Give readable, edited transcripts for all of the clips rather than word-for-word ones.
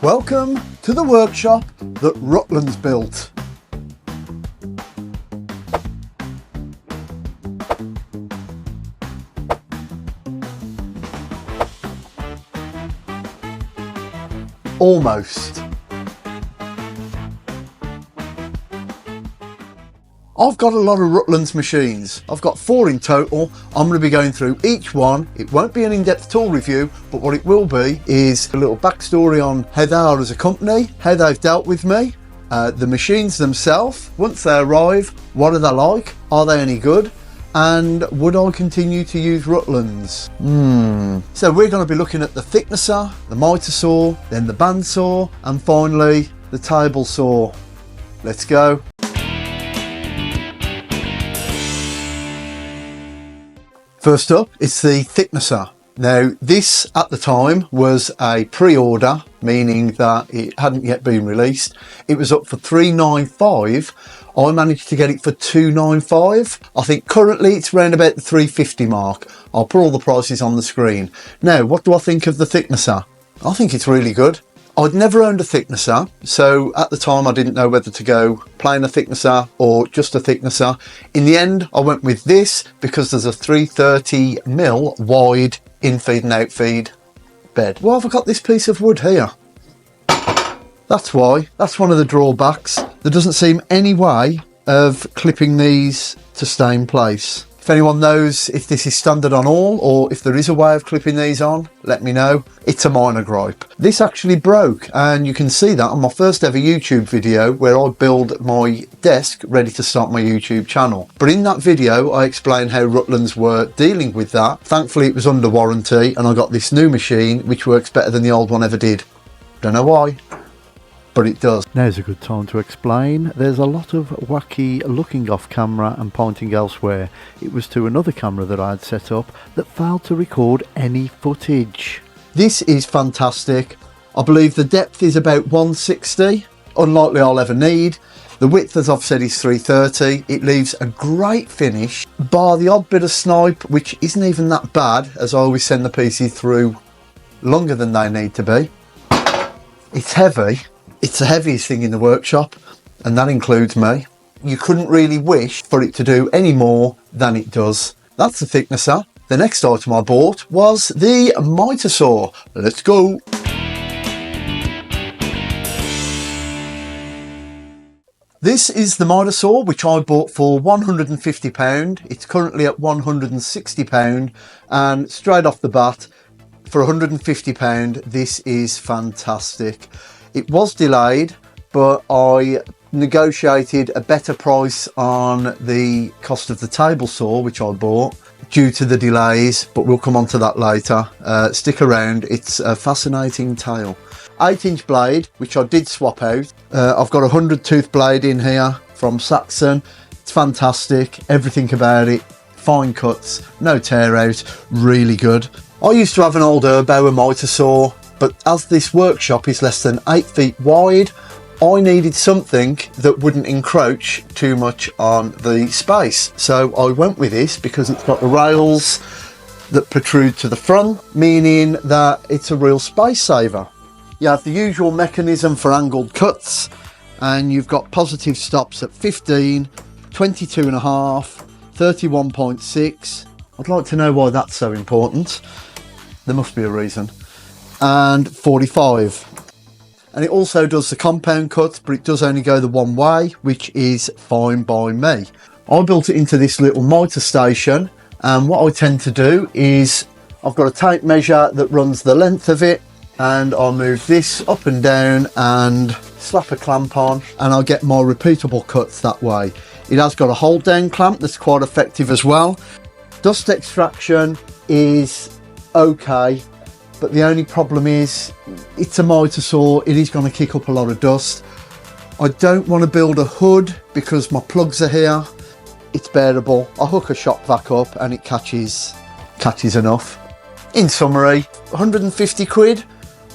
Welcome to the workshop that Rutlands built. Almost. I've got a lot of Rutlands machines. I've got 4 in total. I'm going to be going through each one. It won't be an in-depth tool review, but what it will be is a little backstory on how they are as a company, how they've dealt with me, the machines themselves, once they arrive, what are they like, are they any good, and would I continue to use Rutlands? So we're going to be looking at the thicknesser, the mitre saw, then the bandsaw, and finally the table saw. Let's go. First up, it's the thicknesser. Now this at the time was a pre-order, meaning that it hadn't yet been released. It was up for $395. I managed to get it for $295. I think currently it's around about the $350 mark. I'll put all the prices on the screen. Now, what do I think of the thicknesser? I think it's really good. I'd never owned a thicknesser, so at the time I didn't know whether to go plain a thicknesser or just a thicknesser. In the end, I went with this because there's a 330mm wide in-feed and out-feed bed. Why have I got this piece of wood here? That's why. That's one of the drawbacks. There doesn't seem any way of clipping these to stay in place. If anyone knows if this is standard on all or if there is a way of clipping these on, let me know. It's a minor gripe. This actually broke, and you can see that on my first ever YouTube video where I build my desk ready to start my YouTube channel. But in that video I explained how Rutlands were dealing with that. Thankfully it was under warranty and I got this new machine which works better than the old one ever did. Don't know why, but it does. Now's a good time to explain. There's a lot of wacky looking off camera and pointing elsewhere. It was to another camera that I had set up that failed to record any footage. This is fantastic. I believe the depth is about 160, unlikely I'll ever need. The width, as I've said, is 330. It leaves a great finish, bar the odd bit of snipe, which isn't even that bad, as I always send the pieces through longer than they need to be. It's heavy. It's the heaviest thing in the workshop, and that includes me. You couldn't really wish for it to do any more than it does. That's the thicknesser. The next item I bought was the mitre saw. Let's go. This is the mitre saw which I bought for £150. It's currently at £160, and straight off the bat, for £150, this is fantastic. It was delayed, but I negotiated a better price on the cost of the table saw which I bought due to the delays, but we'll come on to that later. Stick around, it's a fascinating tale. 8-inch blade, which I did swap out. I've got a 100 tooth blade in here from Saxon. It's fantastic, everything about it, fine cuts, no tear out, really good. I used to have an old Bauer mitre saw, but as this workshop is less than 8 feet wide, I needed something that wouldn't encroach too much on the space. So I went with this because it's got the rails that protrude to the front, meaning that it's a real space saver. You have the usual mechanism for angled cuts, and you've got positive stops at 15, 22.5, 31.6. I'd like to know why that's so important. There must be a reason. And 45. And it also does the compound cut, but it does only go the one way, which is fine by me. I built it into this little mitre station, and what I tend to do is I've got a tape measure that runs the length of it, and I'll move this up and down and slap a clamp on, and I'll get my repeatable cuts that way. It has got a hold down clamp that's quite effective as well. Dust extraction is okay, but the only problem is it's a mitre saw. It is going to kick up a lot of dust. I don't want to build a hood because my plugs are here. It's bearable. I hook a shop vac up and it catches enough. In summary, 150 quid.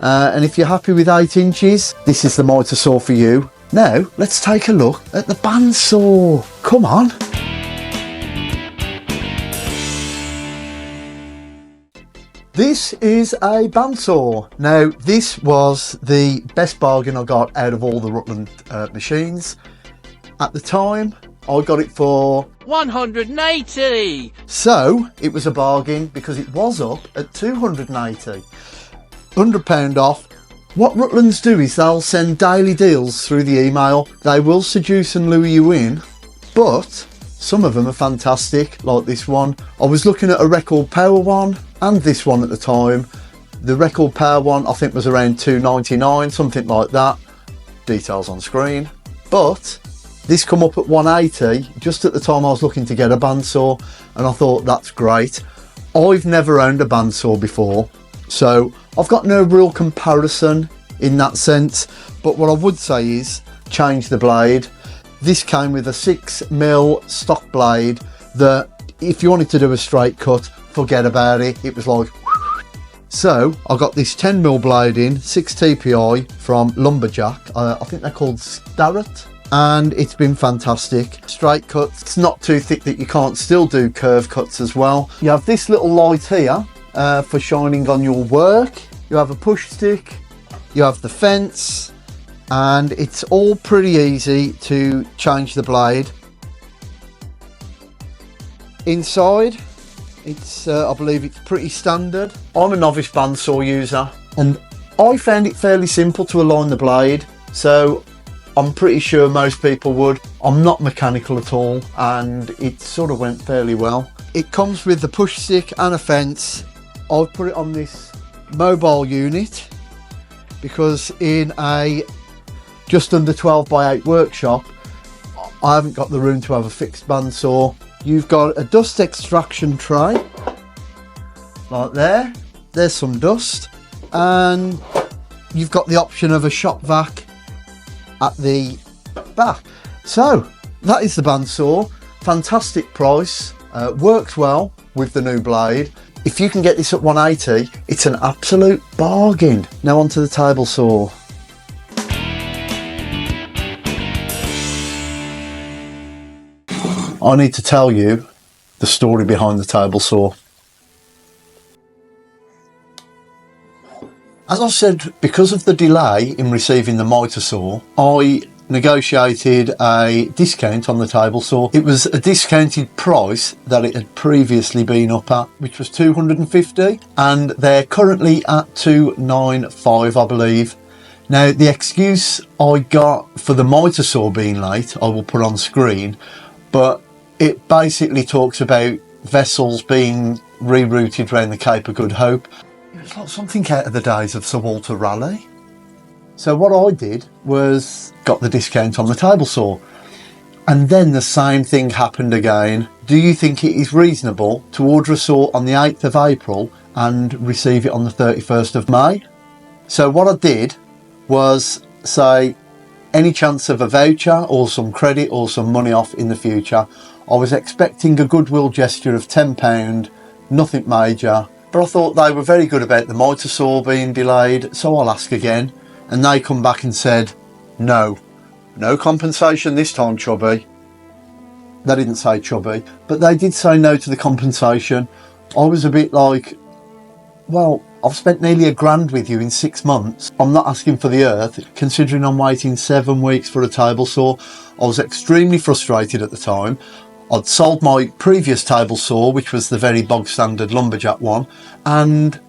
And if you're happy with 8 inches, this is the mitre saw for you. Now let's take a look at the bandsaw. Come on. This is a bandsaw. Now, this was the best bargain I got out of all the Rutland machines. At the time, I got it for 180. So it was a bargain because it was up at 280. £100 off. What Rutlands do is they'll send daily deals through the email. They will seduce and lure you in, but some of them are fantastic, like this one. I was looking at a record power one and this one at the time. The record power one I think was around £2.99, something like that. Details on screen. But this come up at 180 just at the time I was looking to get a bandsaw, and I thought that's great. I've never owned a bandsaw before, so I've got no real comparison in that sense, but what I would say is change the blade. This came with a 6mm stock blade that if you wanted to do a straight cut, forget about it. It was like so I got this 10mm blade in 6 TPI from Lumberjack. I think they're called Starrett, and it's been fantastic. Straight cuts, it's not too thick that you can't still do curve cuts as well. You have this little light here for shining on your work. You have a push stick, you have the fence, and it's all pretty easy to change the blade. Inside, it's I believe it's pretty standard. I'm a novice bandsaw user and I found it fairly simple to align the blade, so I'm pretty sure most people would. I'm not mechanical at all and it sort of went fairly well. It comes with the push stick and a fence. I've put it on this mobile unit because in a just under 12x8 workshop I haven't got the room to have a fixed bandsaw. You've got a dust extraction tray like there's some dust, and you've got the option of a shop vac at the back. So that is the bandsaw. Fantastic price, works well with the new blade. If you can get this at 180, it's an absolute bargain. Now onto the table saw. I need to tell you the story behind the table saw. As I said, because of the delay in receiving the mitre saw, I negotiated a discount on the table saw. It was a discounted price that it had previously been up at, which was 250, and they're currently at 295, I believe. Now, the excuse I got for the mitre saw being late, I will put on screen, but it basically talks about vessels being rerouted around the Cape of Good Hope. It was like something out of the days of Sir Walter Raleigh. So what I did was got the discount on the table saw, and then the same thing happened again. Do you think it is reasonable to order a saw on the 8th of April and receive it on the 31st of May? So what I did was say, any chance of a voucher or some credit or some money off in the future? I was expecting a goodwill gesture of £10, nothing major, but I thought they were very good about the mitre saw being delayed, so I'll ask again. And they come back and said, no compensation this time, Chubby. They didn't say Chubby, but they did say no to the compensation. I was a bit like, well, I've spent nearly £1,000 with you in 6 months. I'm not asking for the earth, considering I'm waiting 7 weeks for a table saw. I was extremely frustrated at the time. I'd sold my previous table saw, which was the very bog standard Lumberjack one, and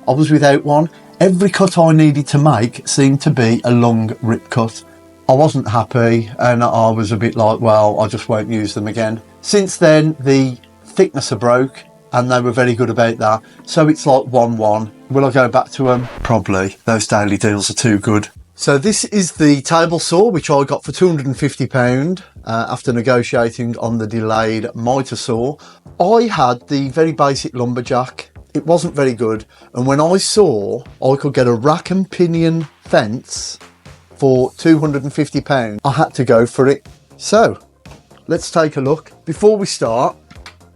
I was without one. Every cut I needed to make seemed to be a long rip cut. I wasn't happy and I was a bit like, well, I just won't use them again. Since then, the thicknesser broke and they were very good about that. So it's like 1-1. Will I go back to them? Probably. Those daily deals are too good. So this is the table saw, which I got for £250 after negotiating on the delayed mitre saw. I had the very basic Lumberjack. It wasn't very good, and when I saw I could get a rack and pinion fence for £250, I had to go for it. So let's take a look. Before we start,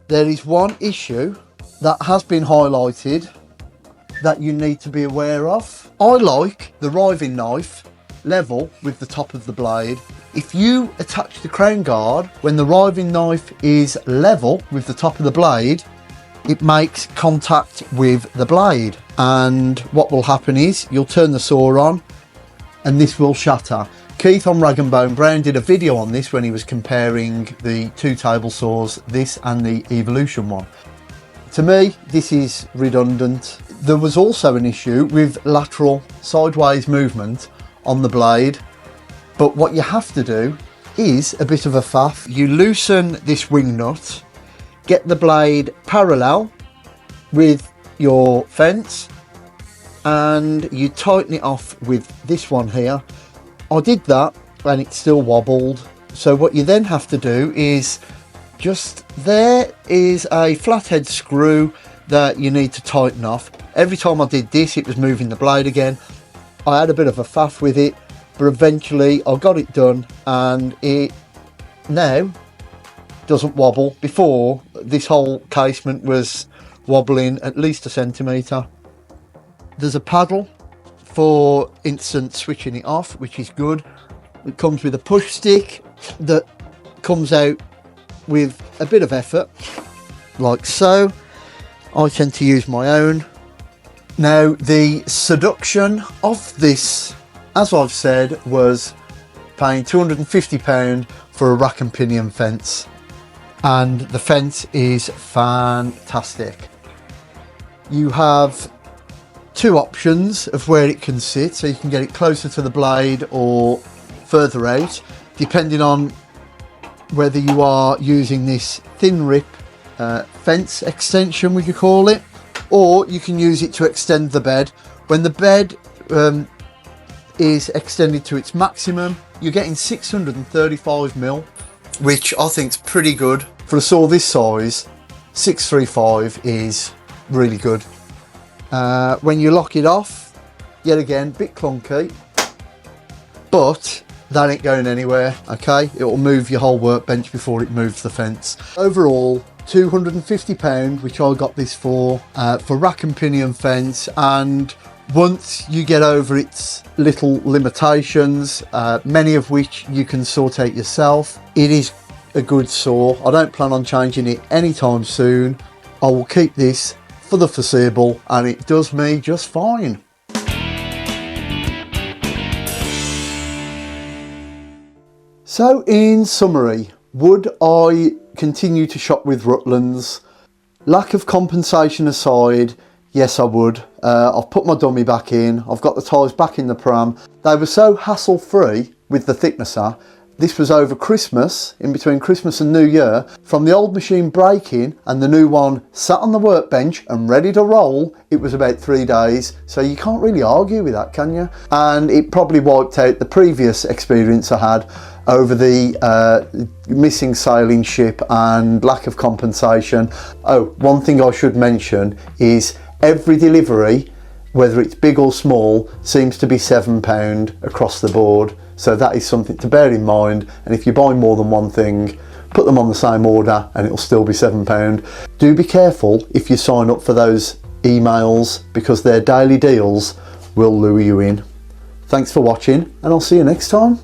there is one issue that has been highlighted that you need to be aware of. I like the riving knife level with the top of the blade. If you attach the crown guard when the riving knife is level with the top of the blade, it makes contact with the blade, and what will happen is you'll turn the saw on and this will shatter. Keith on Rag and Bone Brown did a video on this when he was comparing the two table saws, this and the Evolution one. To me, this is redundant. There was also an issue with lateral sideways movement on the blade, but what you have to do is a bit of a faff. You loosen this wing nut, get the blade parallel with your fence, and you tighten it off with this one here. I did that and it still wobbled. So what you then have to do is there is a flathead screw that you need to tighten off. Every time I did this, it was moving the blade again. I had a bit of a faff with it, but eventually I got it done and it now doesn't wobble. Before, this whole casement was wobbling at least a centimetre. There's a paddle for instant switching it off, which is good. It comes with a push stick that comes out with a bit of effort, like so. I tend to use my own. Now, the seduction of this, as I've said, was paying £250 for a rack and pinion fence, and the fence is fantastic. You have two options of where it can sit, so you can get it closer to the blade or further out, depending on whether you are using this thin rip fence extension, we could call it, or you can use it to extend the bed. When the bed is extended to its maximum, you're getting 635mm, which I think is pretty good for a saw this size. 635 is really good. When you lock it off, yet again, bit clunky, but that ain't going anywhere, okay? It will move your whole workbench before it moves the fence. Overall, £250, which I got this for rack and pinion fence, and once you get over its little limitations, many of which you can sort out yourself, it is a good saw. I don't plan on changing it anytime soon. I will keep this for the foreseeable, and it does me just fine. So in summary, would I continue to shop with Rutlands? Lack of compensation aside, yes I would. I've put my dummy back in, I've got the ties back in the pram. They were so hassle free with the thicknesser. This was over Christmas, in between Christmas and New Year. From the old machine breaking and the new one sat on the workbench and ready to roll, it was about 3 days. So you can't really argue with that, can you? And it probably wiped out the previous experience I had over the missing sailing ship and lack of compensation. Oh, one thing I should mention is every delivery, whether it's big or small, seems to be £7 across the board. So that is something to bear in mind, and if you buy more than one thing, put them on the same order and it'll still be £7. Do be careful if you sign up for those emails, because their daily deals will lure you in. Thanks for watching, and I'll see you next time.